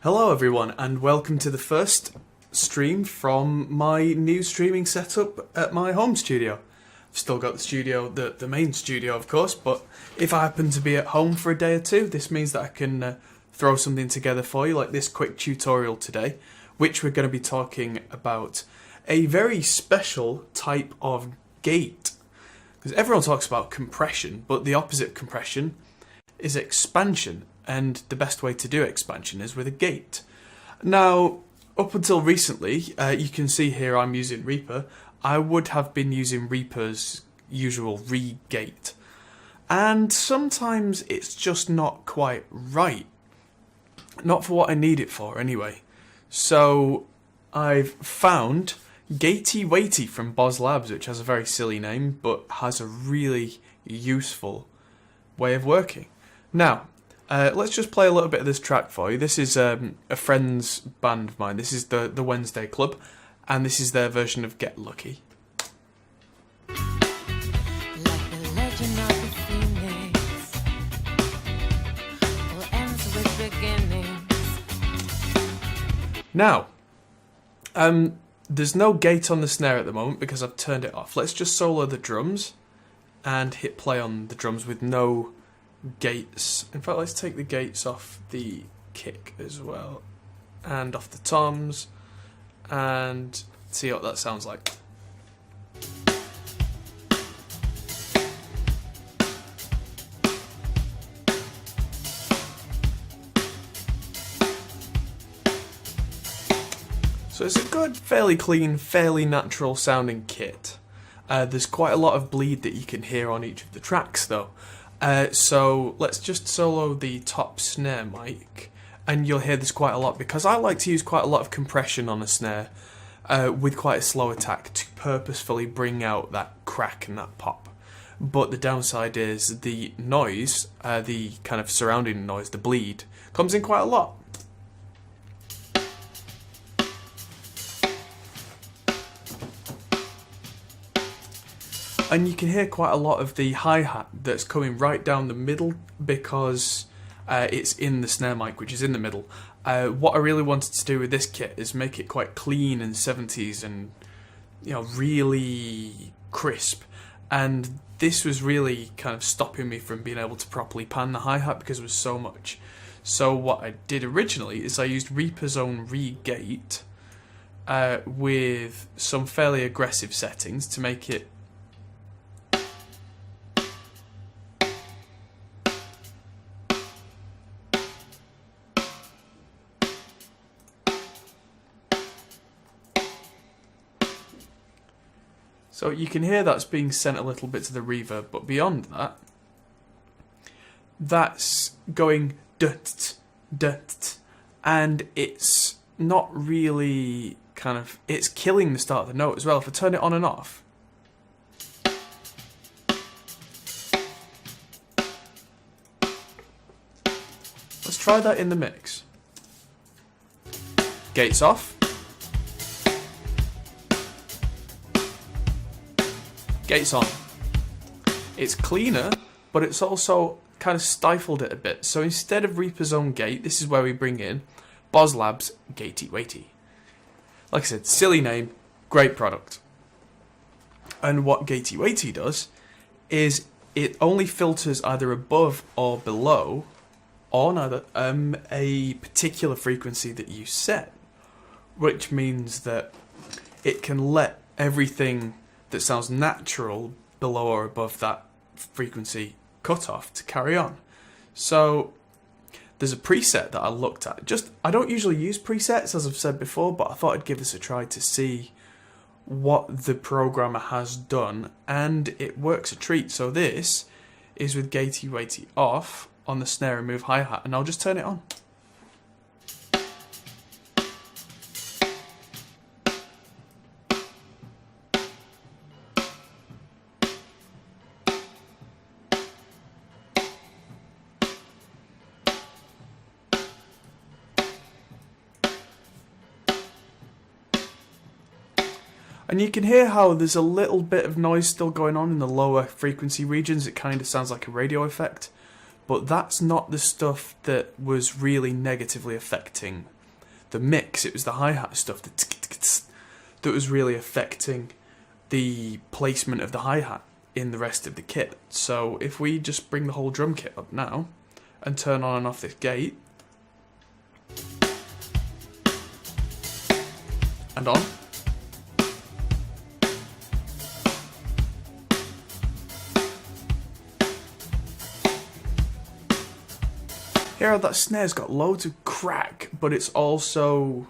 Hello everyone and welcome to the first stream from my new streaming setup at my home studio. I've still got the studio, the main studio of course, but if I happen to be at home for a day or two, this means that I can throw something together for you, like this quick tutorial today, which we're going to be talking about a very special type of gate. Because everyone talks about compression, but the opposite of compression is expansion. And the best way to do expansion is with a gate. Now, up until recently, you can see here I'm using Reaper. I would have been using Reaper's usual re-gate. And sometimes it's just not quite right. Not for what I need it for, anyway. So, I've found Gatey Watey from Boz Labs, which has a very silly name, but has a really useful way of working. Now, let's just play a little bit of this track for you. This is a friend's band of mine. This is the Wednesday Club, and this is their version of Get Lucky. Like the legend of the phoenix, all ends with beginnings. Now, there's no gate on the snare at the moment because I've turned it off. Let's just solo the drums and hit play on the drums with no gates. In fact, let's take the gates off the kick as well and off the toms and see what that sounds like. So it's a good, fairly clean, fairly natural sounding kit. There's quite a lot of bleed that you can hear on each of the tracks though. So let's just solo the top snare mic, and you'll hear this quite a lot because I like to use quite a lot of compression on a snare with quite a slow attack to purposefully bring out that crack and that pop. But the downside is the noise, the kind of surrounding noise, the bleed, comes in quite a lot. And you can hear quite a lot of the hi-hat that's coming right down the middle because it's in the snare mic, which is in the middle. What I really wanted to do with this kit is make it quite clean and 70s and, you know, really crisp. And this was really kind of stopping me from being able to properly pan the hi-hat because it was so much. So what I did originally is I used Reaper's own re-gate with some fairly aggressive settings to make it so you can hear that's being sent a little bit to the reverb, but beyond that, that's going dut dut, and it's not really kind of, it's killing the start of the note as well. If I turn it on and off, let's try that in the mix. Gates off. Gates on. It's cleaner, but it's also kind of stifled it a bit. So instead of Reaper's own gate, this is where we bring in Boz Labs Gatey Watey. Like I said, silly name, great product. And what Gatey Watey does is it only filters either above or below, or neither, a particular frequency that you set, which means that it can let everything that sounds natural below or above that frequency cutoff to carry on. So there's a preset that I looked at. I don't usually use presets, as I've said before, but I thought I'd give this a try to see what the programmer has done, and it works a treat. So this is with Gatey Watey off on the snare remove hi-hat, and I'll just turn it on. And you can hear how there's a little bit of noise still going on in the lower frequency regions. It kind of sounds like a radio effect. but that's not the stuff that was really negatively affecting the mix. It was the hi-hat stuff that was really affecting the placement of the hi-hat in the rest of the kit. So if we just bring the whole drum kit up now and turn on and off this gate and on, here that snare's got loads of crack, but it's also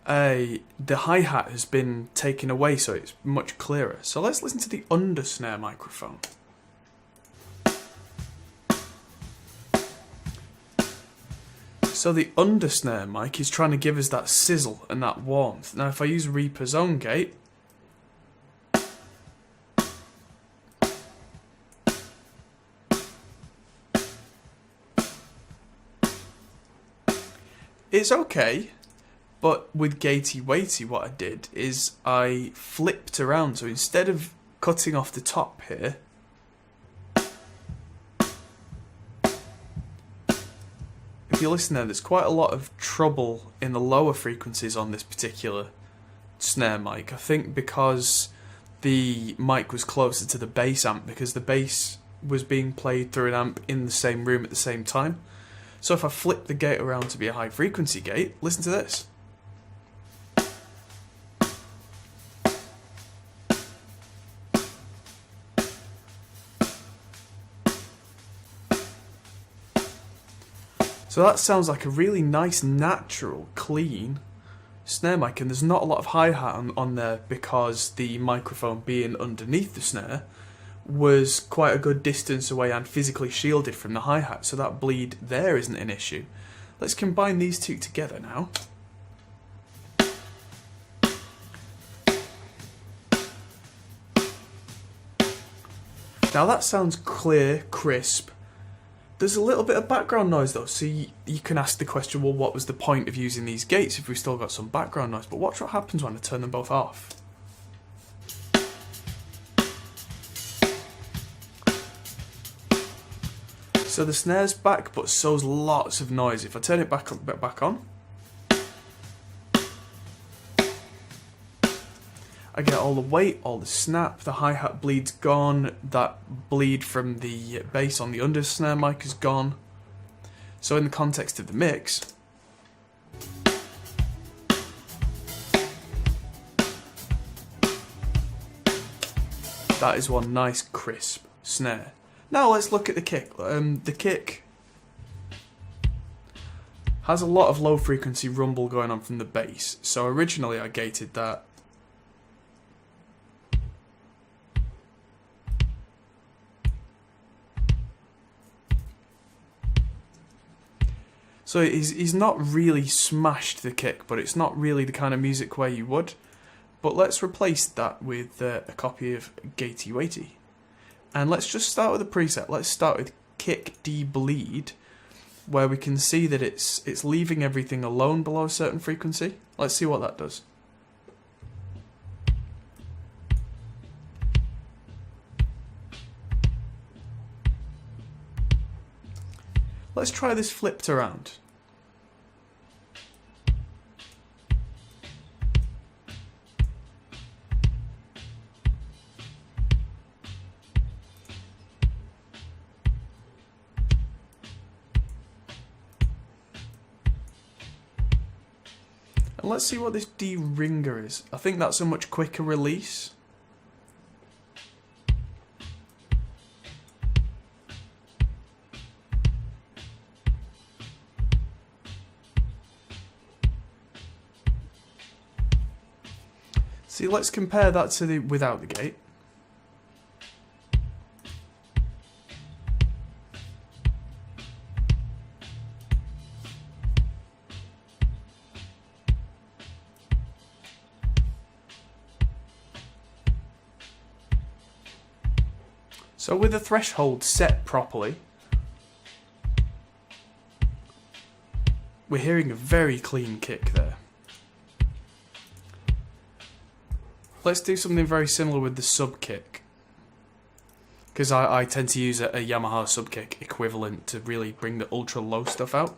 the hi-hat has been taken away, so it's much clearer. So let's listen to the under snare microphone. So the under snare mic is trying to give us that sizzle and that warmth. Now if I use Reaper's own gate, it's okay, but with Gatey Watey what I did is I flipped around. So instead of cutting off the top here, if you listen there, there's quite a lot of trouble in the lower frequencies on this particular snare mic. I think because the mic was closer to the bass amp, because the bass was being played through an amp in the same room at the same time. So if I flip the gate around to be a high frequency gate, listen to this. So that sounds like a really nice, natural, clean snare mic, and there's not a lot of hi-hat on there because the microphone being underneath the snare was quite a good distance away and physically shielded from the hi-hat, so that bleed there isn't an issue. Let's combine these two together now. Now that sounds clear, crisp. There's a little bit of background noise though, so you can ask the question, well, what was the point of using these gates if we've still got some background noise? But watch what happens when I turn them both off. So the snare's back, but so's lots of noise. If I turn it back on, I get all the weight, all the snap, the hi-hat bleed's gone, that bleed from the bass on the under snare mic is gone. So in the context of the mix, that is one nice crisp snare. Now let's look at the kick. The kick has a lot of low frequency rumble going on from the bass. So originally I gated that . So he's not really smashed the kick, but it's not really the kind of music where you would. But let's replace that with a copy of Gatey Watey. And let's just start with a preset. Let's start with kick D bleed, where we can see that it's leaving everything alone below a certain frequency. Let's see what that does. Let's try this flipped around. And let's see what this D ringer is. I think that's a much quicker release. See, let's compare that to the without the gate. So with the threshold set properly, we're hearing a very clean kick there. Let's do something very similar with the sub kick, because I tend to use a Yamaha subkick equivalent to really bring the ultra low stuff out.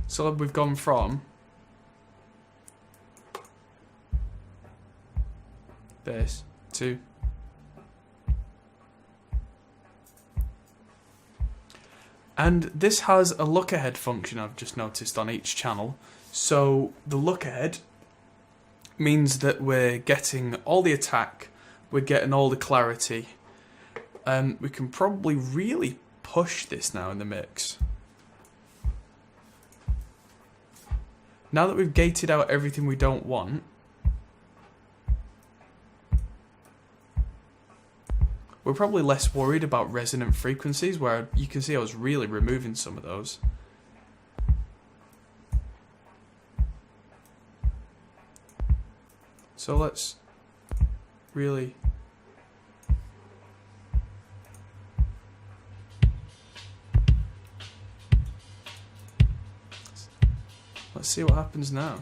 So we've gone from this to and this has a look ahead function I've just noticed on each channel. So the look ahead means that we're getting all the attack, we're getting all the clarity, and we can probably really push this now in the mix. Now that we've gated out everything we don't want, we're probably less worried about resonant frequencies, where you can see I was really removing some of those. So let's really let's see what happens now.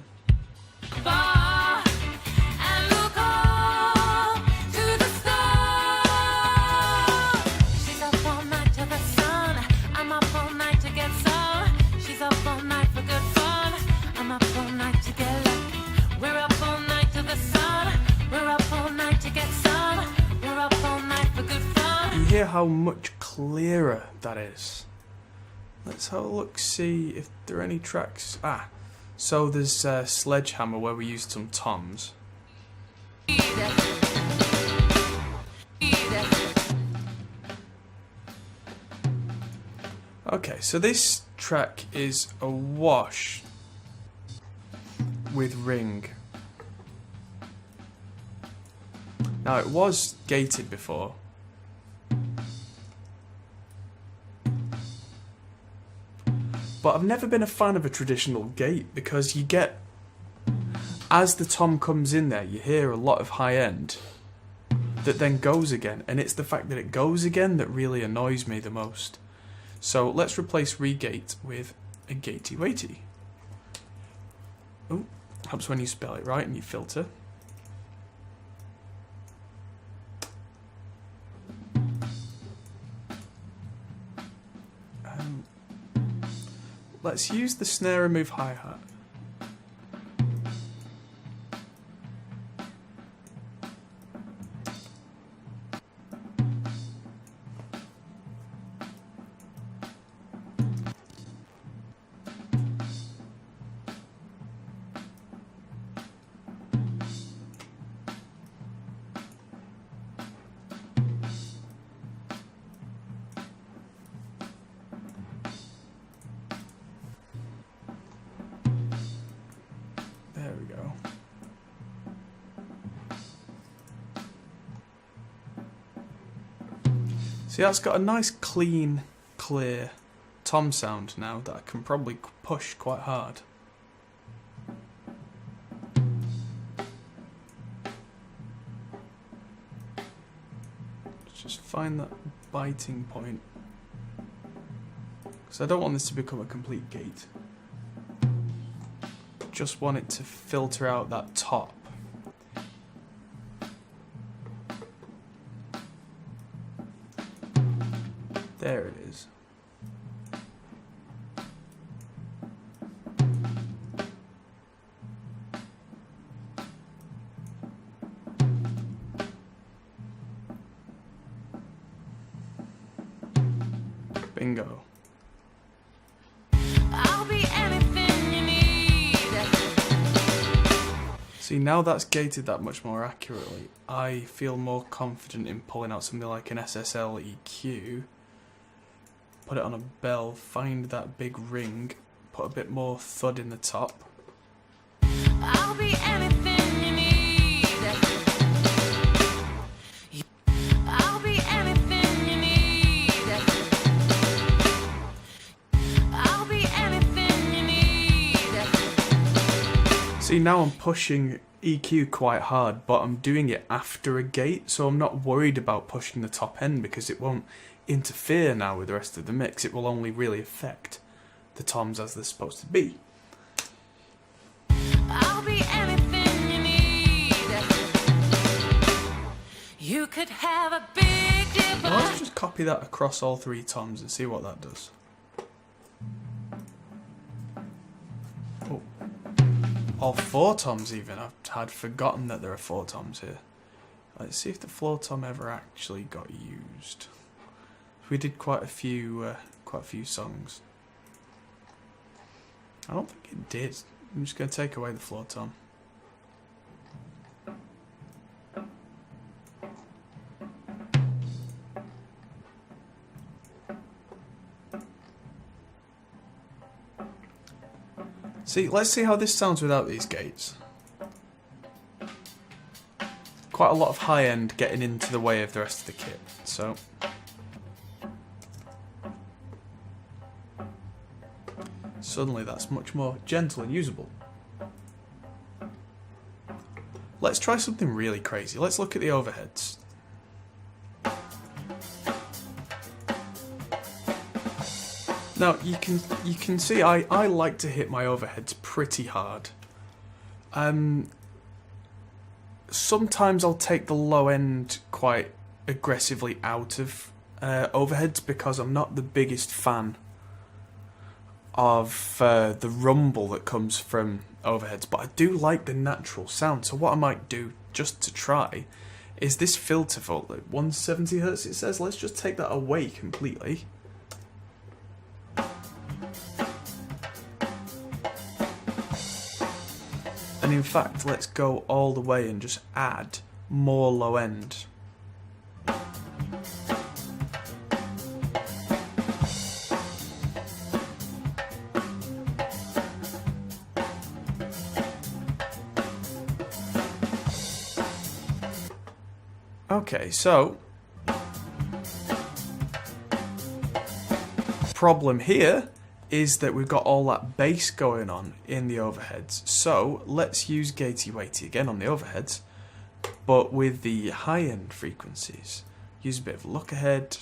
You hear how much clearer that is. Let's have a look, see if there are any tracks. So there's Sledgehammer where we used some toms. Okay, so this track is awash with ring. Now it was gated before. But I've never been a fan of a traditional gate because you get, as the tom comes in there, you hear a lot of high end that then goes again. And it's the fact that it goes again that really annoys me the most. So let's replace regate with a Gatey Watey. Oh, helps when you spell it right and you filter. Let's use the snare remove hi-hat. There we go. See, that's got a nice clean, clear tom sound now that I can probably push quite hard. Let's just find that biting point, because I don't want this to become a complete gate. Just want it to filter out that top. There it is. Bingo. I'll be anything you need. See, now that's gated that much more accurately, I feel more confident in pulling out something like an SSL EQ, put it on a bell, find that big ring, put a bit more thud in the top. I'll be anything you need. I'll be anything you need. I'll be anything you need. See, now I'm pushing EQ quite hard, but I'm doing it after a gate, so I'm not worried about pushing the top end because it won't interfere now with the rest of the mix. It will only really affect the toms as they're supposed to be. I'll be anything you need. You could have a big dipper. Now let's just copy that across all 3 toms and see what that does. Oh. All 4 toms even. I had forgotten that there are 4 toms here. Let's see if the floor tom ever actually got used. We did quite a few songs. I don't think it did. I'm just going to take away the floor tom. See, let's see how this sounds without these gates. Quite a lot of high end getting into the way of the rest of the kit, so suddenly that's much more gentle and usable. Let's try something really crazy. Let's look at the overheads. Now you can see I like to hit my overheads pretty hard. Sometimes I'll take the low end quite aggressively out of overheads because I'm not the biggest fan of the rumble that comes from overheads, but I do like the natural sound. So what I might do just to try is this filter volt, like 170 Hz it says. Let's just take that away completely. And in fact, let's go all the way and just add more low end. Okay, so problem here is that we've got all that bass going on in the overheads. So let's use Gatey Watey again on the overheads, but with the high end frequencies. Use a bit of look ahead.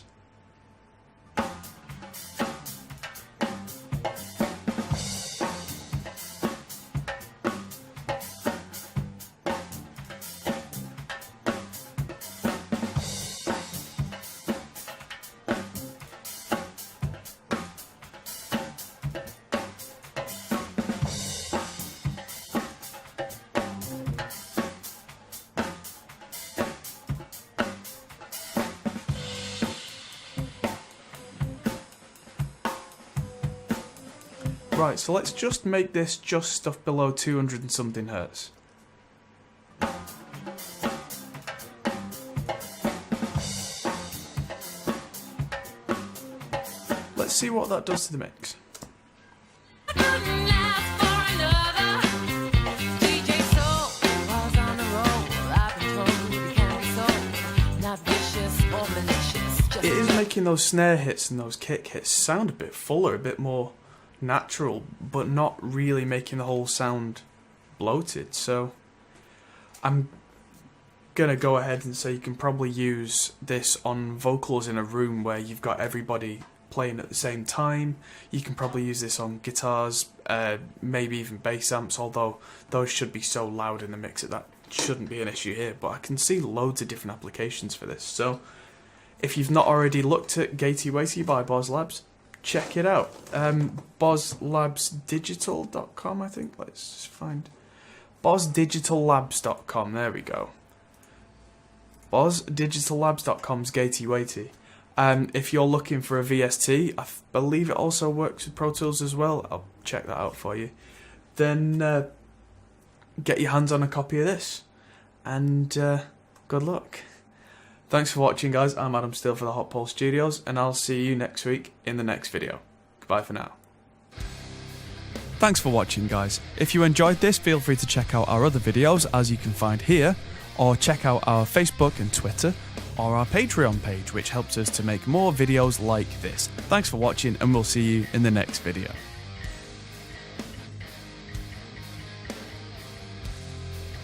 Right, so let's just make this just stuff below 200 and something hertz. Let's see what that does to the mix. It is making those snare hits and those kick hits sound a bit fuller, a bit more natural, but not really making the whole sound bloated. So I'm gonna go ahead and say you can probably use this on vocals in a room where you've got everybody playing at the same time. You can probably use this on guitars, maybe even bass amps, although those should be so loud in the mix that shouldn't be an issue here, but I can see loads of different applications for this. So if you've not already looked at Gatey Watey by Boz Labs, check it out. BozLabsDigital.com, I think. Let's just find BozDigitalLabs.com. There we go. BozDigitalLabs.com's Gatey Watey. If you're looking for a VST, I believe it also works with Pro Tools as well. I'll check that out for you. Then get your hands on a copy of this, and good luck. Thanks for watching, guys. I'm Adam Steele for the Hot Pole Studios, and I'll see you next week in the next video. Goodbye for now. Thanks for watching, guys. If you enjoyed this, feel free to check out our other videos, as you can find here, or check out our Facebook and Twitter, or our Patreon page, which helps us to make more videos like this. Thanks for watching, and we'll see you in the next video.